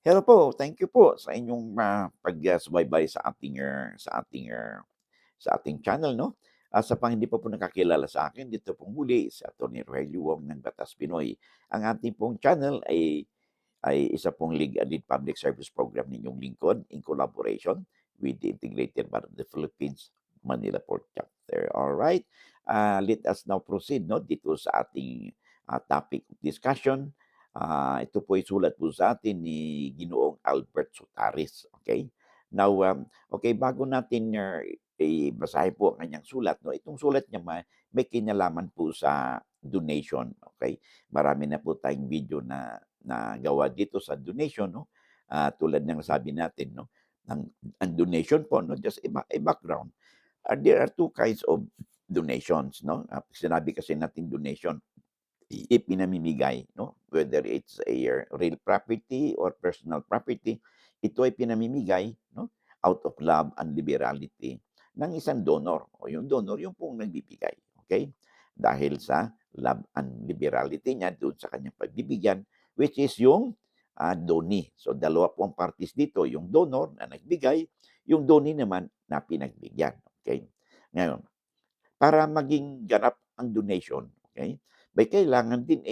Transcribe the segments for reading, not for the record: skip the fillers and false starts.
Hello po, thank you po sa inyong, pagsubaybay sa ating channel 'no. Sa pang hindi pa po nakakilala sa akin, dito pong muli si Attorney Rogelio Wong ng Batas Pinoy. Ang ating pong channel ay isa pong legal and public service program ninyong lingkod in collaboration with the Integrated Bar of the Philippines, Manila Port Chapter. Alright, let us now proceed 'no, dito sa ating, topic of discussion. Ito po ay sulat po sa atin ni Ginoong Albert Sotaris, okay. Now, okey bago natin, basahin po ang kanyang sulat 'no, itong sulat niya may kinalaman po sa donation, okay. Marami na po tayong video na gawa dito sa donation 'no, tulad ng sabi natin 'no, ang donation po 'no, just background, there are two kinds of donations 'no. Sinabi kasi natin donation, ipinamimigay 'no, whether it's a real property or personal property, ito ay pinamimigay 'no, out of love and liberality ng isang donor o yung donor yung pong nagbibigay, okay. Dahil sa love and liberality niya doon sa kanyang pagbibigyan, which is yung, donee. So, dalawa po ang parties dito, yung donor na nagbigay, yung donee naman na pinagbigyan, okay. Ngayon, para maging ganap ang donation, okay, may kailangan din,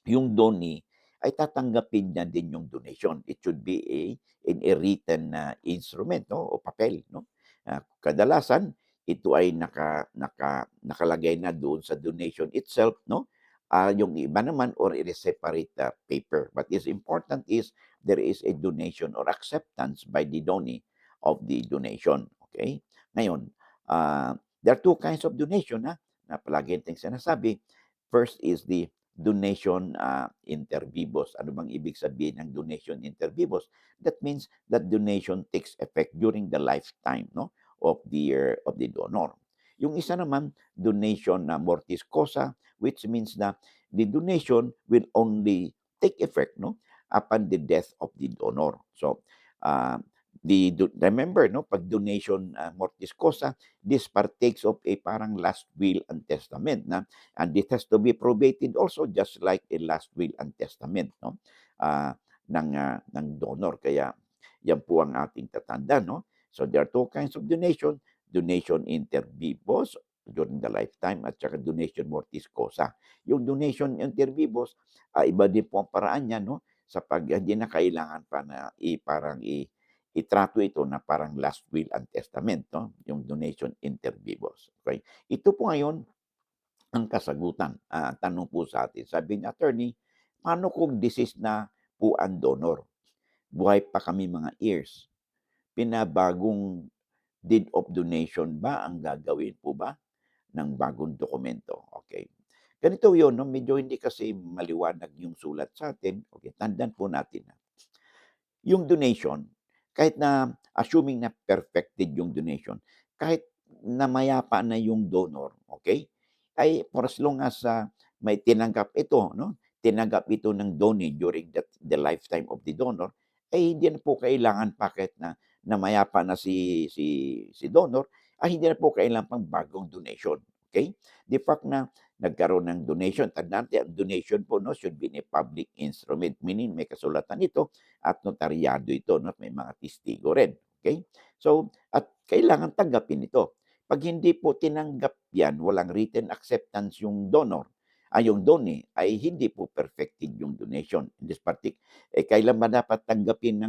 yung donee ay tatanggapin niya din yung donation. It should be in a written na instrument 'no, o papel 'no. Kadalasan ito ay nakalagay na doon sa donation itself 'no. Yung iba naman or in a separate, paper. But is important is there is a donation or acceptance by the donee of the donation, okay. Ngayon, there are two kinds of donation, na palagi nating sinasabi. First is the donation, inter vivos. Ano bang ibig sabihin ng donation inter vivos? That means that donation takes effect during the lifetime 'no, of the donor. Yung isa naman, donation na mortis causa, which means na the donation will only take effect 'no, upon the death of the donor. So, ah, remember 'no, 'pag donation, mortis causa, this partakes of a parang last will and testament na. And it has to be probated also just like a last will and testament 'no, ah, ng donor. Kaya yan po ang ating tatandaan 'no. So there are two kinds of donation, donation inter vivos during the lifetime at saka donation mortis causa. Yung donation inter vivos, iba din po ang paraan niya 'no, sa 'pag hindi na kailangan pa na parang itrato ito na parang last will and testament 'no, yung donation inter vivos, okey. Ito po ngayon ang kasagutan. Tanong po sa atin, sabi ni attorney, "Paano kung deceased na po ang donor? Buhay pa kami mga heirs. Pinabagong deed of donation ba ang gagawin po ba ng bagong dokumento?" Okay. Ganito 'yon 'no, medyo hindi kasi maliwanag yung sulat sa atin. Okay, tandaan po natin na yung donation, kahit na assuming na perfected yung donation, kahit namayapa na yung donor, okay, ay for as long as, may tinanggap ito 'no, tinanggap ito ng donee during the lifetime of the donor, ay hindi na po kailangan pa kahit na namayapa na si donor, ay hindi na po kailangan pang bagong donation, okay. The fact na nagkaroon ng donation, tandaan natin ang donation po 'no, should be in a public instrument, meaning may kasulatan ito at notaryado ito 'no, at may mga testigo rin, okay. So, at kailangan tanggapin ito. 'Pag hindi po tinanggap 'yan, walang written acceptance yung donor, yung donee, ay hindi po perfected yung donation. In this kailan ba dapat tanggapin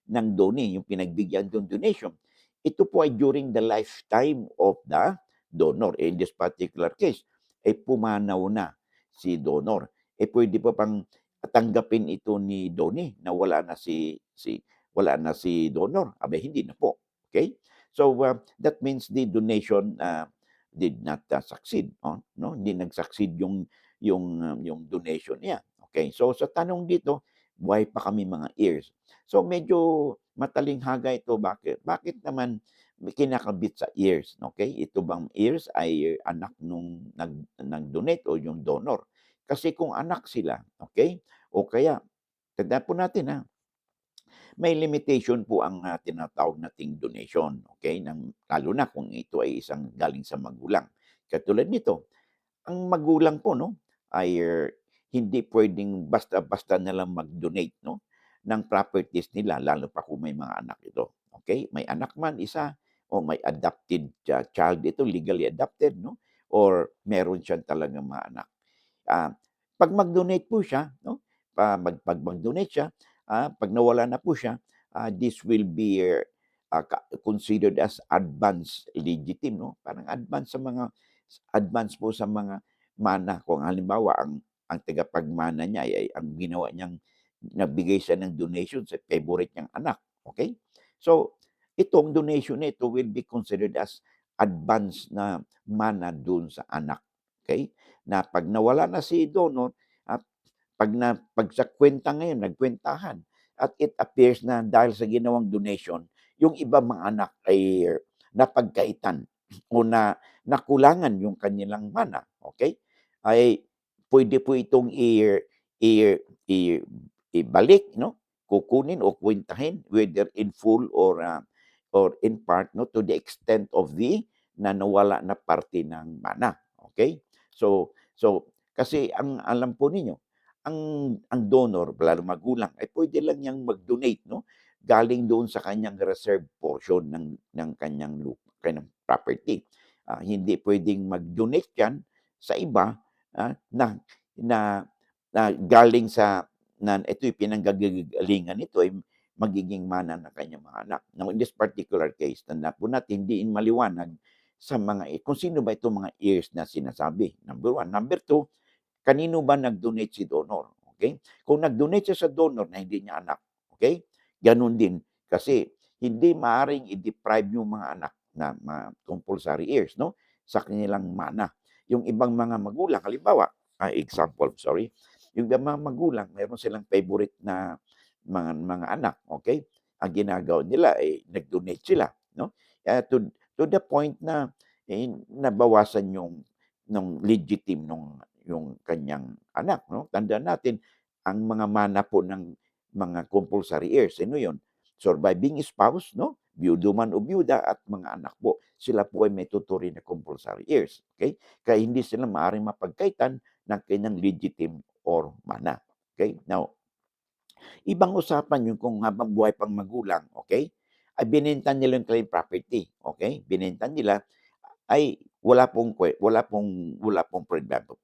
ng donee yung pinagbigyan yung donation? Ito po ay during the lifetime of the donor. In this particular case, pumanaw na si donor. Puwede pa bang tanggapin ito ni donee na wala na si donor? Aba'y hindi na po, okay. So, that means the donation, did not, succeed, 'no, hindi nag-succeed yung donation niya, okay. So, sa tanong dito, buhay pa kami mga heirs. So, medyo matalinghaga ito, bakit? Bakit naman may kinakabit sa heirs, okay? Ito bang heirs ay anak nung nag-donate o yung donor? Kasi kung anak sila, okay, o kaya tandaan po natin, may limitation po ang, tinatawag nating donation, okay, lalo na kung ito ay isang galing sa magulang. Katulad nito, ang magulang po 'no, ay hindi puwedeng basta-basta na lang mag-donate 'no, ng properties nila lalo pa kung may mga anak ito, okay? May anak man isa o may adopted child ito, legally adopted 'no, or meron siyang talagang mga anak. Ah, 'Pag mag-donate po siya 'no, 'pag mag-donate siya, 'pag nawala na po siya, this will be, considered as advance legitim 'no, parang advance po sa mga mana. Kung halimbawa ang tagapagmana niya ay ang ginawa niyang nagbigay siya ng donation sa favorite niyang anak, okay? So, itong donation na ito will be considered as advance na mana dun sa anak, okay? Na 'pag nawala na si donor at 'pag sa kuwenta ngayon nagkuwentahan at it appears na dahil sa ginawang donation, yung ibang mga anak ay napagkaitan o nakulangan yung kanilang mana, okay? Ay puwede po itong i i ibalik 'no, kukunin o kuwentahin whether in full or in part 'no, to the extent of the na nawala na parte ng mana, okay? So kasi ang alam po ninyo, ang donor lalo magulang ay puwede lang niyang mag-donate 'no, galing doon sa kanyang reserve portion ng kanyang property. Hindi puwedeng mag-donate 'yan sa iba, na na na galing sa na ito'y pinanggagalingan nito ay magiging mana ng kanyang mga anak. Now, in this particular case, tandaan po natin, hindi maliwanag sa mga kung sino ba itong mga heirs na sinasabi, number one. Number two, kanino ba nag-donate si donor, okay? Kung nag-donate siya sa donor na hindi niya anak, okay? Gano'n din, kasi hindi maaaring i-deprive yung mga anak na mga compulsory heirs 'no, sa kanilang mana. Yung ibang mga magulang halimbawa, example, sorry, yung ibang mga magulang meron silang favorite na mga anak, okay? Ang ginagawa nila, nag-donate sila 'no, to the point na, nabawasan yung nung legitim yung kanyang anak 'no. Tandaan natin ang mga mana po ng mga compulsory heirs, sino yun? Surviving spouse 'no, byudo man o byuda at mga anak po. Sila po ay may tuturing na compulsory heirs, okay? Kaya hindi sila maaaring mapagkaitan ng kanyang legitim or mana, okay? Now, ibang usapan yun kung habang buhay pang magulang, okay, ay binenta nila yung claim property, okay? Binenta nila ay wala pong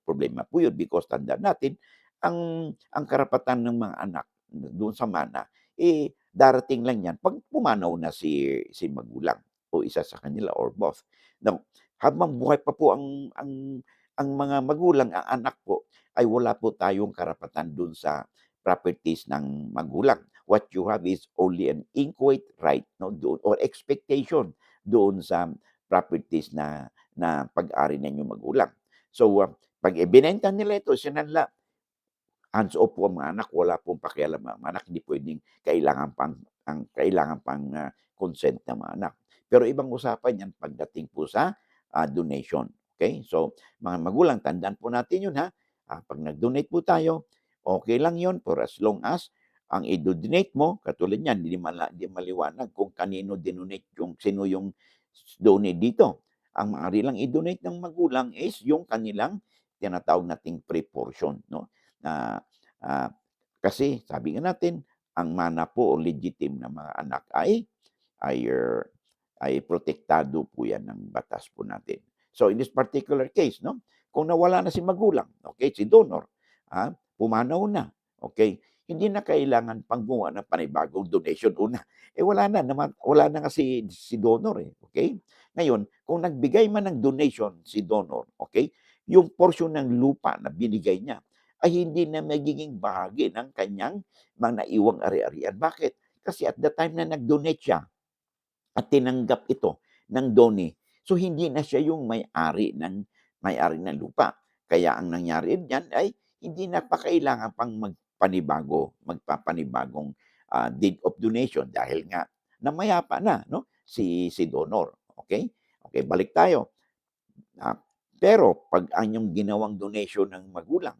problema po yun because tandaan natin ang karapatan ng mga anak doon sa mana, darating lang yan 'pag pumanaw na si magulang o isa sa kanila or both. Now, habang buhay pa po ang mga magulang, ang anak po, ay wala po tayong karapatan doon sa properties ng magulang. What you have is only an inchoate right 'no, doon or expectation doon sa properties na pag-ari ng inyong magulang. So, 'pag ibinenta nila ito, sinanla, hands off po ang mga anak, wala pong pakialam ang mga anak, hindi puwedeng kailangan pang consent ng mga anak. Pero ibang usapan 'yan pagdating po sa, donation, okay? So, mga magulang tandaan po natin 'yun ha, 'pag nag-donate po tayo, okay lang 'yun for as long as ang ido-donate mo katulad niyan hindi maliwanag kung kanino dinonate sino yung donate dito. Ang maaari lang i-donate ng magulang is yung kanilang tinatawag nating free portion 'no, na, ah, kasi sabi nga natin, ang mana po o legitim na mga anak ay, er, ay protektado po 'yan ng batas po natin. So, in this particular case 'no, kung nawala na si magulang, okay, si donor, pumanaw na, okay, hindi na kailangan pang gumawa ng panibagong donation. Una, wala na nga si donor, okay? Ngayon, kung nagbigay man ng donation si donor, okay, yung portion ng lupa na binigay niya ay hindi na magiging bahagi ng kanyang mga naiwang ari-arian. Bakit? Kasi at the time na nag-donate siya at tinanggap ito ng donee, so hindi na siya yung may-ari ng lupa. Kaya ang nangyari diyan ay hindi na pa kailangan pang magpapanibagong, deed of donation dahil nga namayapa na 'no, si donor, okay. Okay, balik tayo. Ah, pero 'pag ang iyong ginawang donation ng magulang,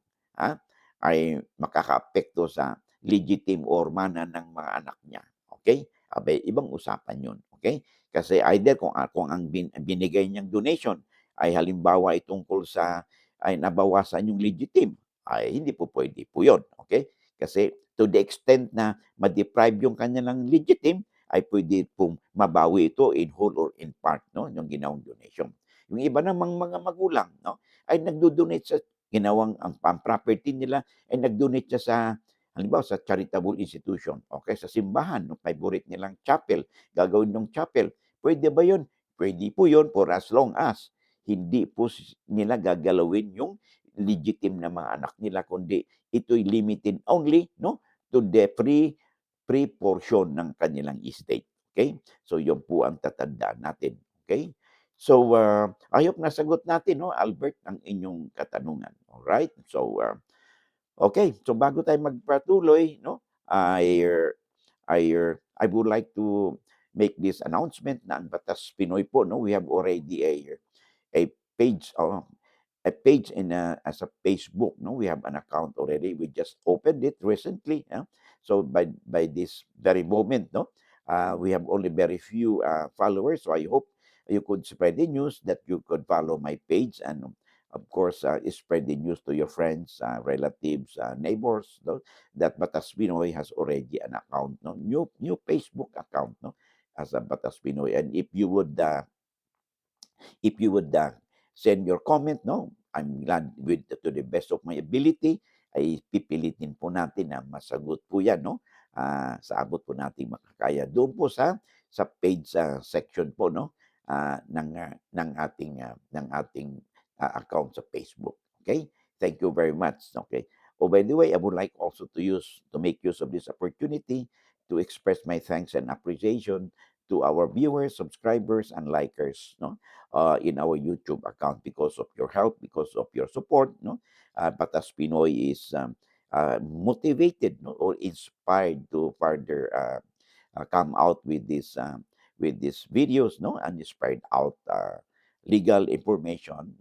ay makakaapekto sa legitim or mana ng mga anak niya, okay? Aba'y ibang usapan 'yun, okay? Kasi either kung ang binigay niyang donation ay halimbawa ay tungkol sa ay nabawasan yung legitim, ay hindi po puwede po 'yun, okay? Kasi to the extent na ma-deprive yung kanilang legitim, ay pwede pong mabawi ito in whole or in part, no, yung ginawang donation. Yung iba namang mga magulang, no, ay nagdo-donate sa ginawang ang property nila ay nag-donate siya sa halimbawa sa charitable institution, okay, sa simbahan, no, favorite nilang chapel, gagawin ng chapel. Pwede ba yun? Pwede po yun for as long as hindi po nila gagalawin yung legitim na mga anak nila, kundi ito'y limited only, no, to the free portion ng kanilang estate. Okay? So, yun po ang tatandaan natin. Okay? So, I hope nasagot natin, no, Albert, ang inyong katanungan. Alright? So, okay. So, bago tayo magpatuloy, no, I would like to make this announcement na ang Batas Pinoy po, no, we have already a page a page in as a Facebook. No, we have an account already. We just opened it recently. So by this very moment, no, we have only very few followers. So I hope you could spread the news, that you could follow my page, and of course spread the news to your friends, relatives, neighbors. No, that Batas Pinoy has already an account, no, new Facebook account, no, as a Batas Pinoy. And if you would send your comment, no, I'm glad with to the best of my ability, ay pipilitin po natin na masagot po yan, no, sa abot po nating makakaya. Doon po sa page section po, no, ng ating account sa Facebook. Okay? Thank you very much. Okay. Oh, by the way, I would like also to make use of this opportunity to express my thanks and appreciation to our viewers, subscribers, and likers, no, in our YouTube account, because of your help, because of your support, no. Batas Pinoy is motivated, no, or inspired to further come out with these videos, no, and spread out legal information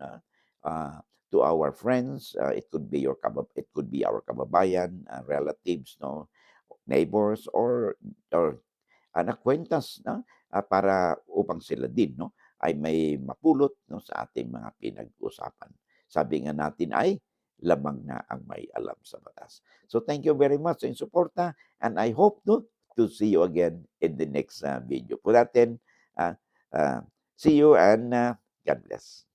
to our friends. It could be it could be our kababayan, relatives, no, neighbors, or nakwentas, no, para upang sila din, no, ay may mapulot, no, sa ating mga pinag-usapan. Sabi nga natin ay lamang na ang may alam sa batas. So thank you very much sa inyong suporta, and I hope, no, to see you again in the next video po natin. Uh, uh, See you, and God bless.